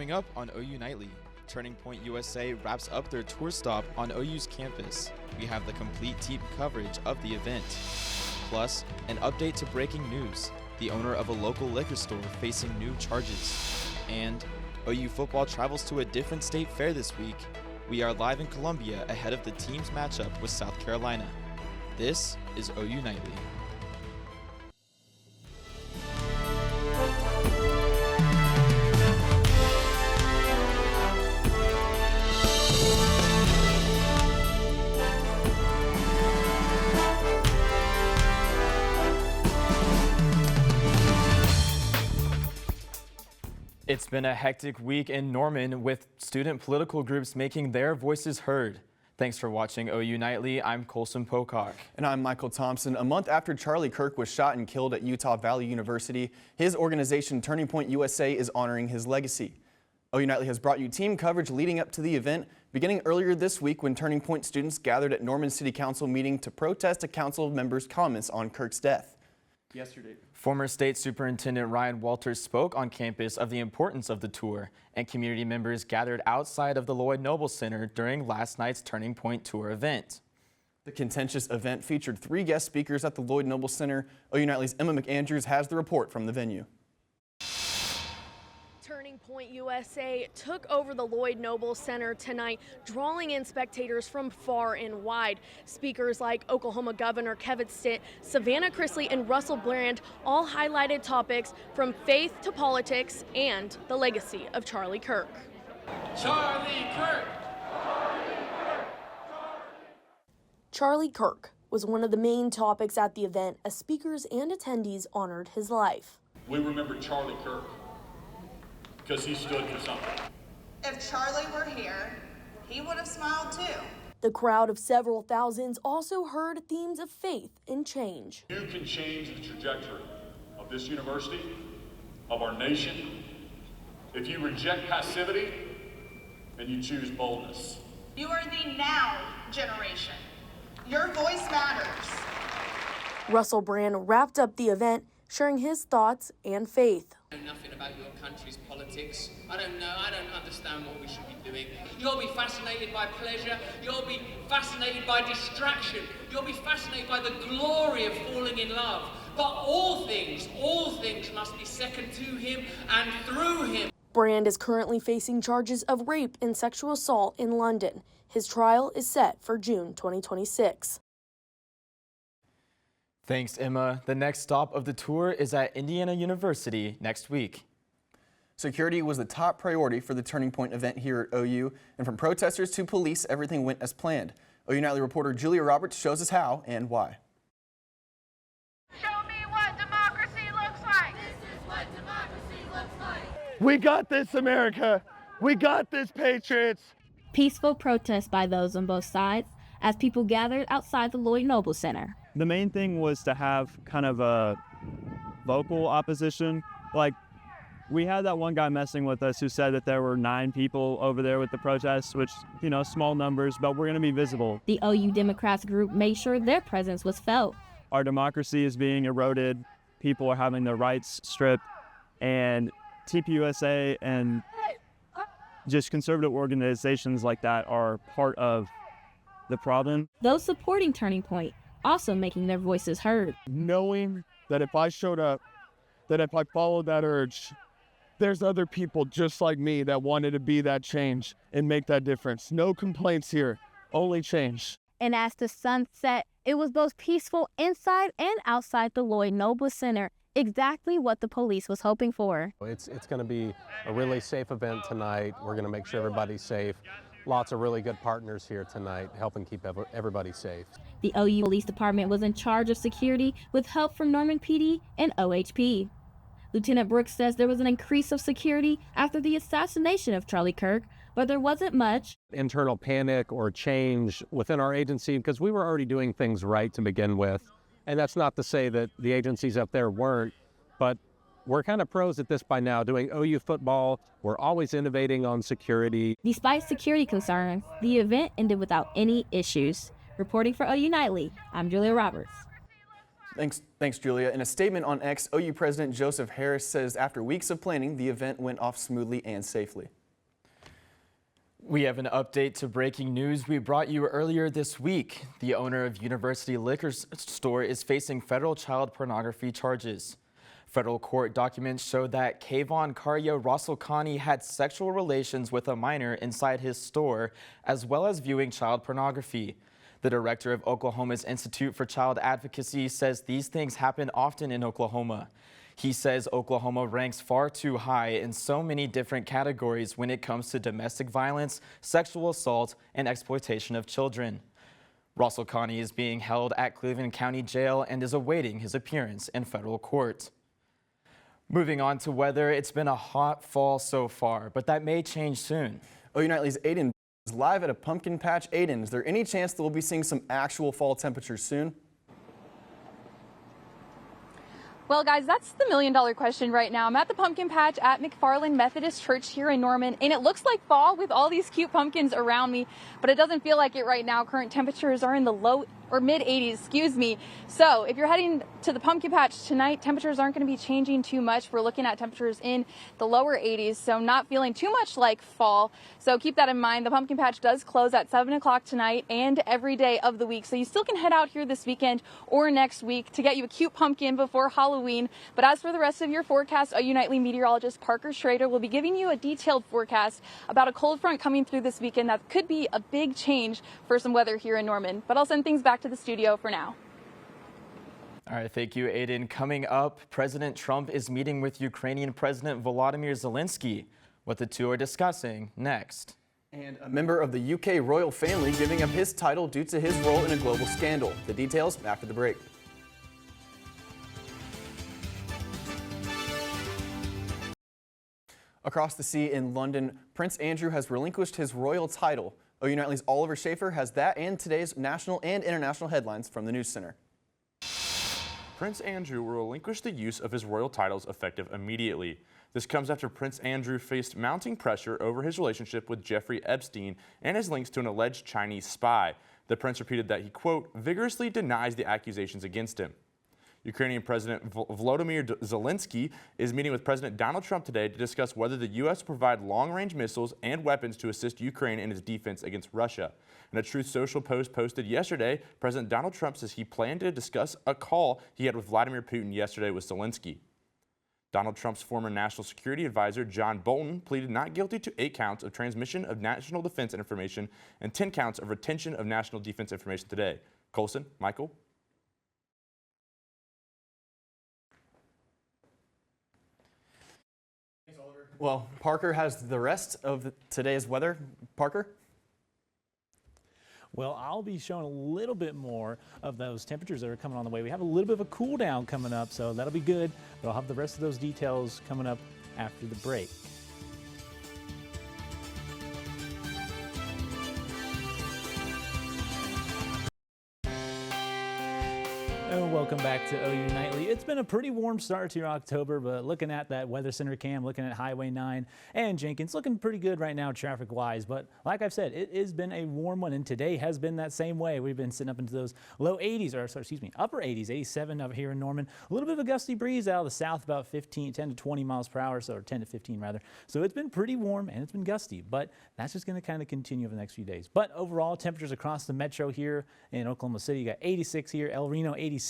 Coming up on OU Nightly, Turning Point USA wraps up their tour stop on OU's campus. We have the complete team coverage of the event. Plus, an update to breaking news. The owner of a local liquor store facing new charges. And OU football travels to a different state fair this week. We are live in Columbia ahead of the team's matchup with South Carolina. This is OU Nightly. It's been a hectic week in Norman with student political groups making their voices heard. Thanks for watching OU Nightly. I'm Colson Pocock. And I'm Michael Thompson. A month after Charlie Kirk was shot and killed at Utah Valley University, his organization Turning Point USA is honoring his legacy. OU Nightly has brought you team coverage leading up to the event, beginning earlier this week when Turning Point students gathered at Norman City Council meeting to protest a council member's comments on Kirk's death. Yesterday, former State Superintendent Ryan Walters spoke on campus of the importance of the tour, and community members gathered outside of the Lloyd Noble Center during last night's Turning Point Tour event. The contentious event featured 3 guest speakers at the Lloyd Noble Center. OU Nightly's Emma McAndrews has the report from the venue. Turning Point USA took over the Lloyd Noble Center tonight, drawing in spectators from far and wide. Speakers like Oklahoma Governor Kevin Stitt, Savannah Chrisley, and Russell Brand all highlighted topics from faith to politics and the legacy of Charlie Kirk. Charlie Kirk! Charlie Kirk was one of the main topics at the event as speakers and attendees honored his life. We remember Charlie Kirk because he stood for something. If Charlie were here, he would have smiled too. The crowd of several thousands also heard themes of faith and change. You can change the trajectory of this university, of our nation, if you reject passivity and you choose boldness. You are the now generation. Your voice matters. Russell Brand wrapped up the event, sharing his thoughts and faith. I know nothing about your country's politics. I don't understand what we should be doing. You'll be fascinated by pleasure. You'll be fascinated by distraction. You'll be fascinated by the glory of falling in love. But all things must be second to him and through him. Brand is currently facing charges of rape and sexual assault in London. His trial is set for June 2026. Thanks, Emma. The next stop of the tour is at Indiana University next week. Security was the top priority for the Turning Point event here at OU, and from protesters to police, everything went as planned. OU Nightly reporter Julia Roberts shows us how and why. Show me what democracy looks like. This is what democracy looks like. We got this, America. We got this, Patriots. Peaceful protests by those on both sides as people gathered outside the Lloyd Noble Center. The main thing was to have kind of a vocal opposition. Like, we had that one guy messing with us who said that there were 9 people over there with the protests, which, small numbers, but we're going to be visible. The OU Democrats group made sure their presence was felt. Our democracy is being eroded. People are having their rights stripped. And TPUSA and just conservative organizations like that are part of the problem. Those supporting Turning Point also making their voices heard. Knowing that if I showed up, that if I followed that urge, there's other people just like me that wanted to be that change and make that difference. No complaints here, only change. And as the sun set, it was both peaceful inside and outside the Lloyd Noble Center, exactly what the police was hoping for. It's going to be a really safe event tonight. We're going to make sure everybody's safe. Lots of really good partners here tonight helping keep everybody safe. The OU Police Department was in charge of security with help from Norman PD and OHP. Lieutenant Brooks says there was an increase of security after the assassination of Charlie Kirk, but there wasn't much internal panic or change within our agency because we were already doing things right to begin with. And that's not to say that the agencies up there weren't, but we're kind of pros at this by now, doing OU football. We're always innovating on security. Despite security concerns, the event ended without any issues. Reporting for OU Nightly, I'm Julia Roberts. Thanks, Julia. In a statement on X, OU President Joseph Harris says after weeks of planning, the event went off smoothly and safely. We have an update to breaking news we brought you earlier this week. The owner of University Liquor Store is facing federal child pornography charges. Federal court documents show that Kayvon Cario Rosalkani had sexual relations with a minor inside his store, as well as viewing child pornography. The director of Oklahoma's Institute for Child Advocacy says these things happen often in Oklahoma. He says Oklahoma ranks far too high in so many different categories when it comes to domestic violence, sexual assault, and exploitation of children. Rosalkani is being held at Cleveland County Jail and is awaiting his appearance in federal court. Moving on to weather, it's been a hot fall so far, but that may change soon. OU Nightly's Aiden is live at a pumpkin patch. Aiden, is there any chance that we'll be seeing some actual fall temperatures soon? Well, guys, that's the million-dollar question right now. I'm at the pumpkin patch at McFarland Methodist Church here in Norman, and it looks like fall with all these cute pumpkins around me, but it doesn't feel like it right now. Current temperatures are in the low or mid 80s, excuse me. So if you're heading to the pumpkin patch tonight, temperatures aren't going to be changing too much. We're looking at temperatures in the lower 80s, so not feeling too much like fall. So keep that in mind. The pumpkin patch does close at 7 o'clock tonight and every day of the week. So you still can head out here this weekend or next week to get you a cute pumpkin before Halloween. But as for the rest of your forecast, OU Nightly meteorologist Parker Schrader will be giving you a detailed forecast about a cold front coming through this weekend that could be a big change for some weather here in Norman. But I'll send things back to the studio for now. All right, thank you, Aiden. Coming up, President Trump is meeting with Ukrainian President Volodymyr Zelensky. What the two are discussing next. And a member of the UK royal family giving up his title due to his role in a global scandal. The details after the break. Across the sea in London, Prince Andrew has relinquished his royal title. OU Nightly's Oliver Schaefer has that and today's national and international headlines from the News Center. Prince Andrew will relinquish the use of his royal titles effective immediately. This comes after Prince Andrew faced mounting pressure over his relationship with Jeffrey Epstein and his links to an alleged Chinese spy. The prince repeated that he, quote, vigorously denies the accusations against him. Ukrainian President Volodymyr Zelensky is meeting with President Donald Trump today to discuss whether the U.S. will provide long-range missiles and weapons to assist Ukraine in its defense against Russia. In a Truth Social post posted yesterday, President Donald Trump says he planned to discuss a call he had with Vladimir Putin yesterday with Zelensky. Donald Trump's former national security advisor, John Bolton, pleaded not guilty to 8 counts of transmission of national defense information and 10 counts of retention of national defense information today. Colson, Michael. Well, Parker has the rest of today's weather. Parker? Well, I'll be showing a little bit more of those temperatures that are coming on the way. We have a little bit of a cool down coming up, so that'll be good. But I'll have the rest of those details coming up after the break. And welcome back to OU Nightly. It's been a pretty warm start to your October, but looking at that Weather Center cam, looking at Highway 9 and Jenkins, looking pretty good right now traffic-wise. But like I've said, it has been a warm one, and today has been that same way. We've been sitting up into those low 80s, or excuse me, upper 80s, 87 up here in Norman. A little bit of a gusty breeze out of the south, about 10 to 20 miles per hour, or 10 to 15 rather. So it's been pretty warm and it's been gusty, but that's just going to kind of continue over the next few days. But overall, temperatures across the metro here in Oklahoma City, you got 86 here, El Reno 87,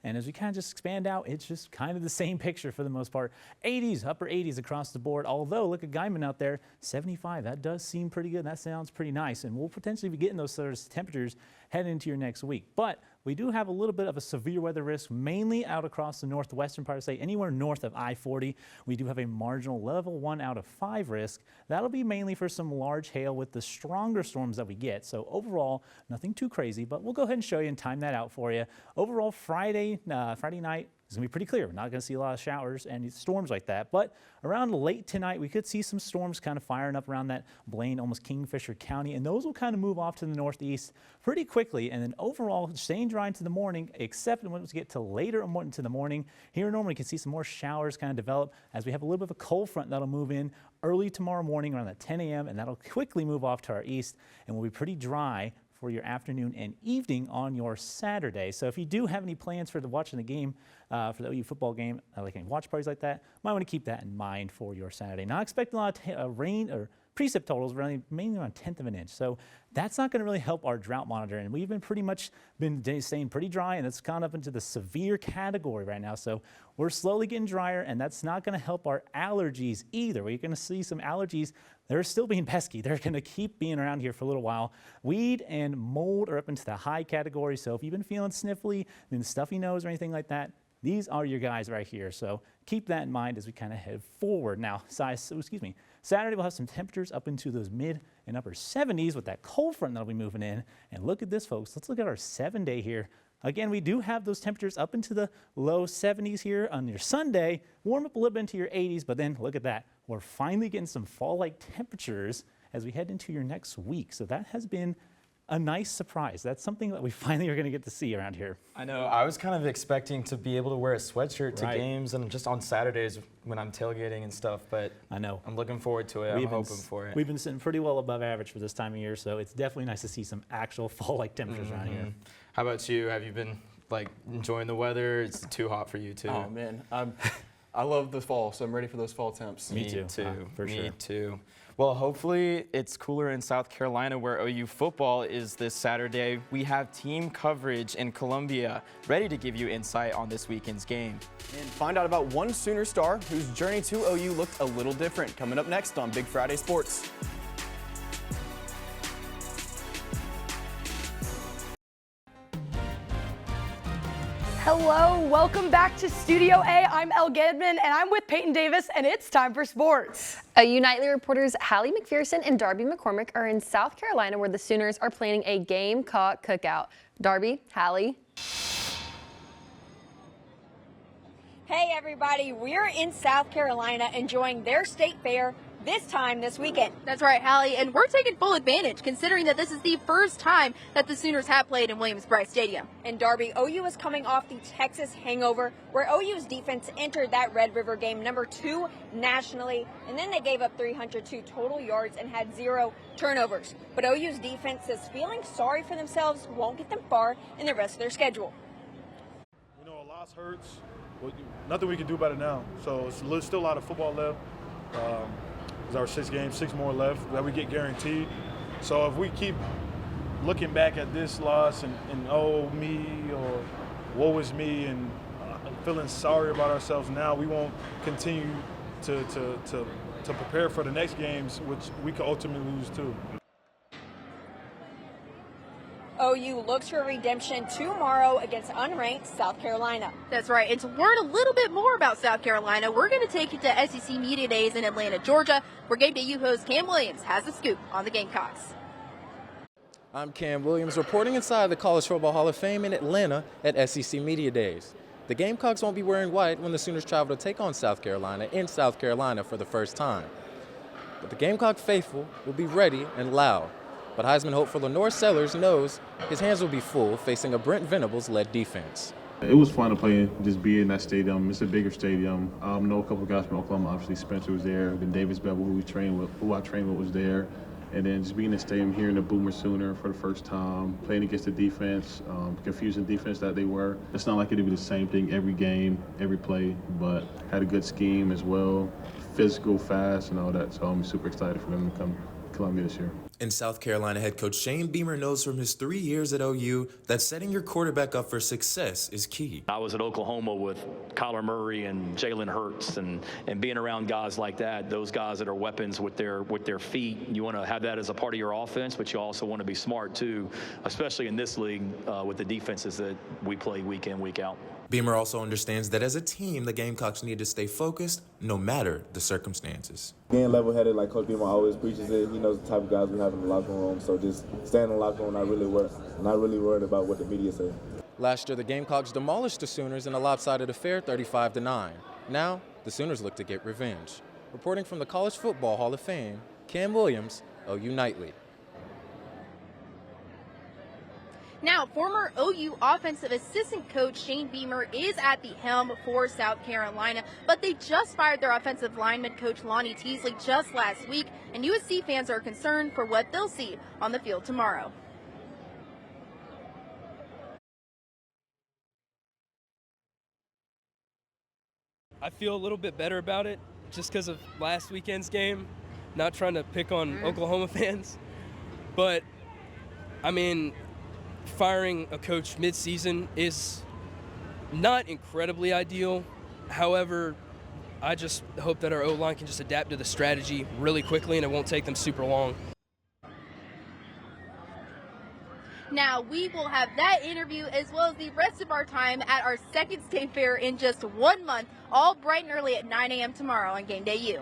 and as we kind of just expand out, it's just kind of the same picture for the most part. 80s, upper 80s across the board, although look at Guyman out there, 75. That does seem pretty good. That sounds pretty nice, and we'll potentially be getting those sort of temperatures heading into your next week. But we do have a little bit of a severe weather risk, mainly out across the northwestern part of the state, anywhere north of I-40. We do have a marginal level 1 out of 5 risk. That'll be mainly for some large hail with the stronger storms that we get. So overall, nothing too crazy, but we'll go ahead and show you and time that out for you. Overall, Friday night, it's going to be pretty clear. We're not going to see a lot of showers and storms like that. But around late tonight, we could see some storms kind of firing up around that Blaine, almost Kingfisher County. And those will kind of move off to the northeast pretty quickly. And then overall, staying dry into the morning, except when we get to later into the morning. Here in Norman, you can see some more showers kind of develop as we have a little bit of a cold front that'll move in early tomorrow morning around that 10 a.m. And that'll quickly move off to our east and will be pretty dry for your afternoon and evening on your Saturday. So if you do have any plans for watching the game, for the OU football game, like any watch parties like that, might want to keep that in mind for your Saturday. Not expecting a lot of rain or precip totals, mainly around 1/10 of an inch. So that's not going to really help our drought monitor. And we've been staying pretty dry, and it's gone up into the severe category right now. So we're slowly getting drier, and that's not going to help our allergies either. We're going to see some allergies. They're still being pesky. They're going to keep being around here for a little while. Weed and mold are up into the high category. So if you've been feeling sniffly, then stuffy nose or anything like that, these are your guys right here. So keep that in mind as we kind of head forward. Now, Saturday we'll have some temperatures up into those mid and upper 70s with that cold front that'll be moving in. And look at this, folks. Let's look at our 7-day here. Again, we do have those temperatures up into the low 70s here on your Sunday. Warm up a little bit into your 80s, but then look at that. We're finally getting some fall-like temperatures as we head into your next week. So that has been a nice surprise. That's something that we finally are going to get to see around here. I know. I was kind of expecting to be able to wear a sweatshirt to Right. games and just on Saturdays when I'm tailgating and stuff, but I know. I'm looking forward to it. I'm hoping for it. We've been sitting pretty well above average for this time of year, so it's definitely nice to see some actual fall-like temperatures around here. How about you? Have you been enjoying the weather? It's too hot for you too. Oh man, I love the fall, so I'm ready for those fall temps. Me too. For Me sure. too. Well, hopefully it's cooler in South Carolina where OU football is this Saturday. We have team coverage in Columbia ready to give you insight on this weekend's game. And find out about one Sooner star whose journey to OU looked a little different. Coming up next on Big Friday Sports. Hello, welcome back to Studio A. I'm Elle Gedman, and I'm with Peyton Davis, and it's time for sports. OU Nightly reporters Hallie McPherson and Darby McCormick are in South Carolina where the Sooners are planning a Gamecock cookout. Darby, Hallie. Hey everybody, we're in South Carolina enjoying their state fair this weekend. That's right, Hallie, and we're taking full advantage considering that this is the first time that the Sooners have played in Williams-Brice Stadium. And Darby, OU is coming off the Texas hangover where OU's defense entered that Red River game number 2 nationally, and then they gave up 302 total yards and had 0 turnovers. But OU's defense is feeling sorry for themselves, won't get them far in the rest of their schedule. You know, a loss hurts. Well, nothing we can do about it now. So it's still a lot of football left. It's our 6 games, 6 more left that we get guaranteed. So if we keep looking back at this loss and oh me or woe is me and feeling sorry about ourselves now, we won't continue to prepare for the next games, which we could ultimately lose too. OU looks for redemption tomorrow against unranked South Carolina. That's right, and to learn a little bit more about South Carolina, we're going to take you to SEC Media Days in Atlanta, Georgia, where Game Day U host Cam Williams has the scoop on the Gamecocks. I'm Cam Williams reporting inside the College Football Hall of Fame in Atlanta at SEC Media Days. The Gamecocks won't be wearing white when the Sooners travel to take on South Carolina in South Carolina for the first time. But the Gamecock faithful will be ready and loud. But Heisman hopeful Lenore Sellers knows his hands will be full facing a Brent Venables-led defense. It was fun to play, just be in that stadium. It's a bigger stadium. I know a couple of guys from Oklahoma. Obviously, Spencer was there. Then Davis Bevel, who I trained with, was there. And then just being in the stadium, hearing the Boomer Sooner for the first time, playing against the defense, confusing defense that they were. It's not like it'd be the same thing every game, every play, but had a good scheme as well, physical, fast, and all that. So I'm super excited for them to come to Columbia this year. And South Carolina head coach Shane Beamer knows from his 3 years at OU that setting your quarterback up for success is key. I was at Oklahoma with Kyler Murray and Jalen Hurts and being around guys like that, those guys that are weapons with their feet. You want to have that as a part of your offense, but you also want to be smart too, especially in this league with the defenses that we play week in, week out. Beamer also understands that as a team, the Gamecocks need to stay focused no matter the circumstances. Being level-headed like Coach Beamer always preaches it, he knows the type of guys we have in the locker room, so just stay in the locker room, not really worried about what the media say. Last year, the Gamecocks demolished the Sooners in a lopsided affair 35-9. Now, the Sooners look to get revenge. Reporting from the College Football Hall of Fame, Cam Williams, OU Nightly. Now, former OU offensive assistant coach Shane Beamer is at the helm for South Carolina, but they just fired their offensive lineman coach Lonnie Teasley just last week, and USC fans are concerned for what they'll see on the field tomorrow. I feel a little bit better about it just because of last weekend's game. Not trying to pick on Oklahoma fans, but I mean, firing a coach mid-season is not incredibly ideal. However, I just hope that our O-line can just adapt to the strategy really quickly and it won't take them super long. Now, we will have that interview as well as the rest of our time at our second state fair in just 1 month, all bright and early at 9 a.m. tomorrow on Game Day U.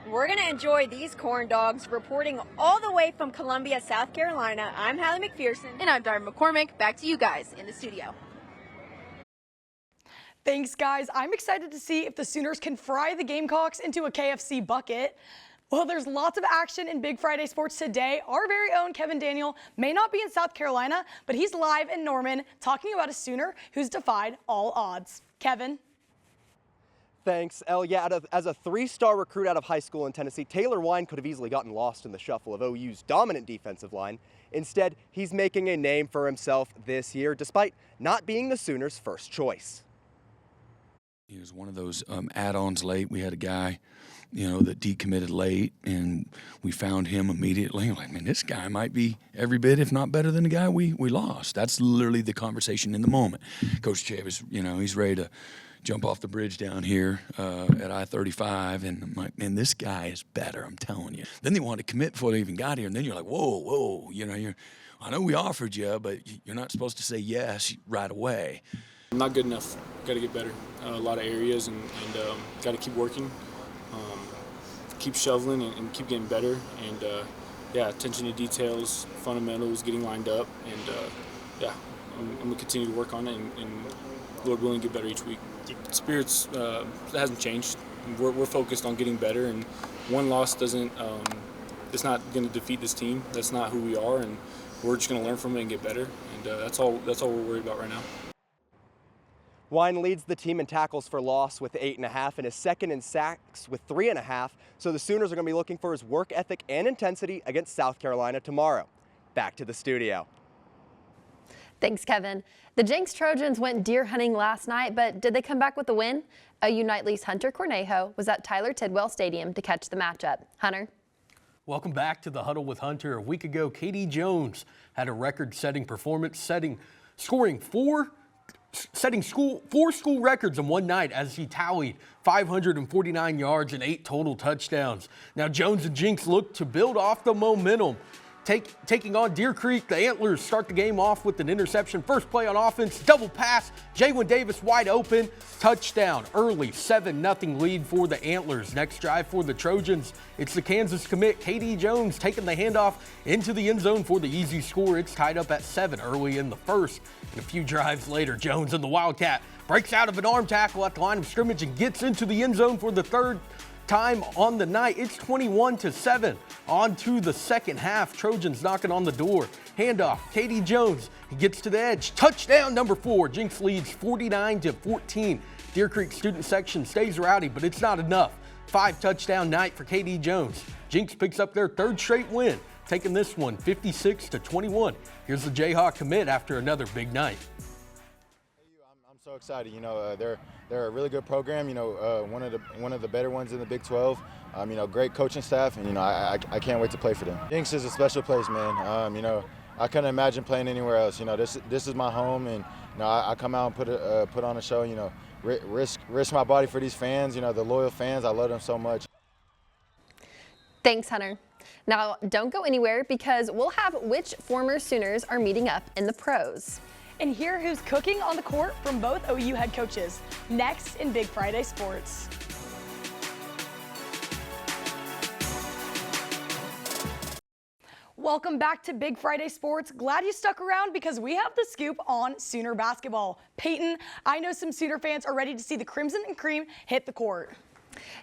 We're going to enjoy these corn dogs. Reporting all the way from Columbia, South Carolina, I'm Hallie McPherson. And I'm Darby McCormick. Back to you guys in the studio. Thanks, guys. I'm excited to see if the Sooners can fry the Gamecocks into a KFC bucket. Well, there's lots of action in Big Friday sports today. Our very own Kevin Daniel may not be in South Carolina, but he's live in Norman talking about a Sooner who's defied all odds. Kevin. Thanks, Elle. Yeah, as a three-star recruit out of high school in Tennessee, Taylor Wine could have easily gotten lost in the shuffle of OU's dominant defensive line. Instead, he's making a name for himself this year, despite not being the Sooners' first choice. He was one of those add-ons late. We had a guy, that decommitted late, and we found him immediately. Like, man, this guy might be every bit, if not better than the guy we lost. That's literally the conversation in the moment. Coach Chavis, he's ready to jump off the bridge down here at I-35, and I'm like, man, this guy is better, I'm telling you. Then they wanted to commit before they even got here, and then you're like, whoa, I know we offered you, but you're not supposed to say yes right away. I'm not good enough. Got to get better. A lot of areas, and got to keep working, keep shoveling, and keep getting better. And attention to details, fundamentals, getting lined up, and I'm gonna continue to work on it, and Lord willing, get better each week. Spirits hasn't changed. We're focused on getting better, and one loss doesn't. It's not going to defeat this team. That's not who we are, and we're just going to learn from it and get better. And that's all we're worried about right now. Wine leads the team in tackles for loss with 8.5 and is second in sacks with 3.5. So the Sooners are going to be looking for his work ethic and intensity against South Carolina tomorrow. Back to the studio. Thanks, Kevin. The Jenks Trojans went deer hunting last night, but did they come back with the win? OU Nightly's Hunter Cornejo was at Tyler Tidwell Stadium to catch the matchup. Hunter? Welcome back to the Huddle with Hunter. A week ago, Katie Jones had a record-setting performance, scoring four school records in one night as he tallied 549 yards and 8 total touchdowns. Now, Jones and Jenks look to build off the momentum. Taking on Deer Creek, the Antlers start the game off with an interception. First play on offense, double pass, Jaywin Davis wide open, touchdown. Early 7-0 lead for the Antlers. Next drive for the Trojans, it's the Kansas commit, Katie Jones, taking the handoff into the end zone for the easy score. It's tied up at 7 early in the first. And a few drives later, Jones and the Wildcat breaks out of an arm tackle at the line of scrimmage and gets into the end zone for the third time on the night. It's 21-7 on to the second half. Trojans knocking on the door. Handoff, Katie Jones, he gets to the edge. Touchdown number 4. Jenks leads 49-14. Deer Creek student section stays rowdy, but it's not enough. 5 touchdown night for Katie Jones. Jenks picks up their third straight win, taking this one 56-21. Here's the Jayhawk commit after another big night. I'm so excited. They're a really good program. One of the better ones in the Big 12. Great coaching staff, and I can't wait to play for them. Jenks is a special place, man. I couldn't imagine playing anywhere else. This is my home, and I come out and put on a show. Risk my body for these fans. The loyal fans. I love them so much. Thanks, Hunter. Now, don't go anywhere because we'll have which former Sooners are meeting up in the pros. And hear who's cooking on the court from both OU head coaches. Next in Big Friday Sports. Welcome back to Big Friday Sports. Glad you stuck around because we have the scoop on Sooner basketball. Peyton, I know some Sooner fans are ready to see the Crimson and Cream hit the court.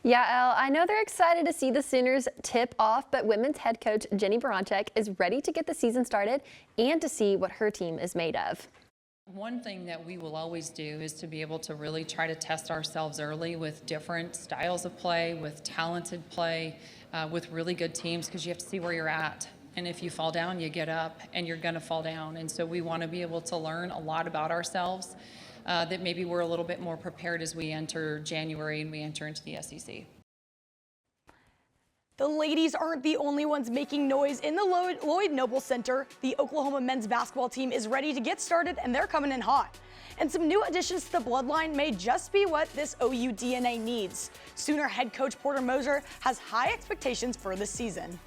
Yeah, Elle, I know they're excited to see the Sooners tip off, but women's head coach Jenny Baranczyk is ready to get the season started and to see what her team is made of. One thing that we will always do is to be able to really try to test ourselves early with different styles of play, with talented play, with really good teams, because you have to see where you're at. And if you fall down, you get up, and you're going to fall down. And so we want to be able to learn a lot about ourselves. that maybe we're a little bit more prepared as we enter January and we enter into the SEC. The ladies aren't the only ones making noise in the Lloyd Noble Center. The Oklahoma men's basketball team is ready to get started, and they're coming in hot. And some new additions to the bloodline may just be what this OU DNA needs. Sooner head coach Porter Moser has high expectations for this season.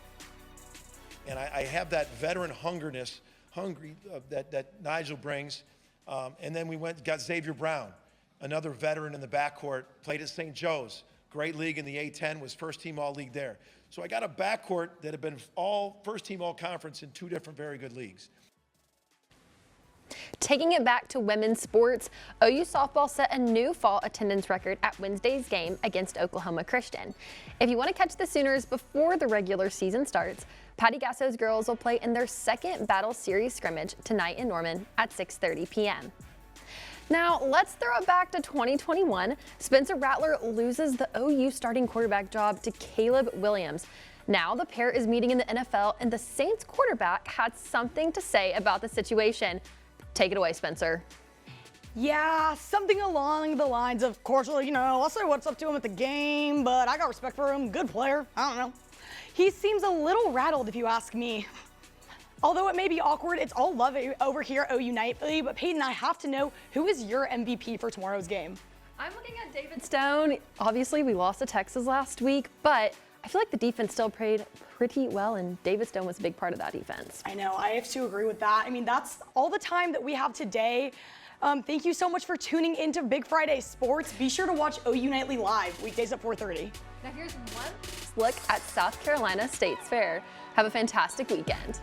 And I have that veteran hungry that Nigel brings. And then we got Xavier Brown, another veteran in the backcourt, played at St. Joe's. Great league in the A-10, was first team all-league there. So I got a backcourt that had been all first team all-conference in 2 different very good leagues. Taking it back to women's sports, OU softball set a new fall attendance record at Wednesday's game against Oklahoma Christian. If you want to catch the Sooners before the regular season starts, Patty Gasso's girls will play in their second Battle Series scrimmage tonight in Norman at 6:30 p.m. Now, let's throw it back to 2021. Spencer Rattler loses the OU starting quarterback job to Caleb Williams. Now the pair is meeting in the NFL, and the Saints quarterback had something to say about the situation. Take it away, Spencer. Yeah, something along the lines of, course, I'll say what's up to him at the game, but I got respect for him. Good player. I don't know. He seems a little rattled, if you ask me. Although it may be awkward, it's all love over here at OU Nightly, but Peyton, I have to know, who is your MVP for tomorrow's game? I'm looking at David Stone. Obviously, we lost to Texas last week, but I feel like the defense still played pretty well, and David Stone was a big part of that defense. I know, I have to agree with that. I mean, that's all the time that we have today. Thank you so much for tuning into Big Friday Sports. Be sure to watch OU Nightly live, weekdays at 4:30. Now here's one look at South Carolina State's Fair. Have a fantastic weekend.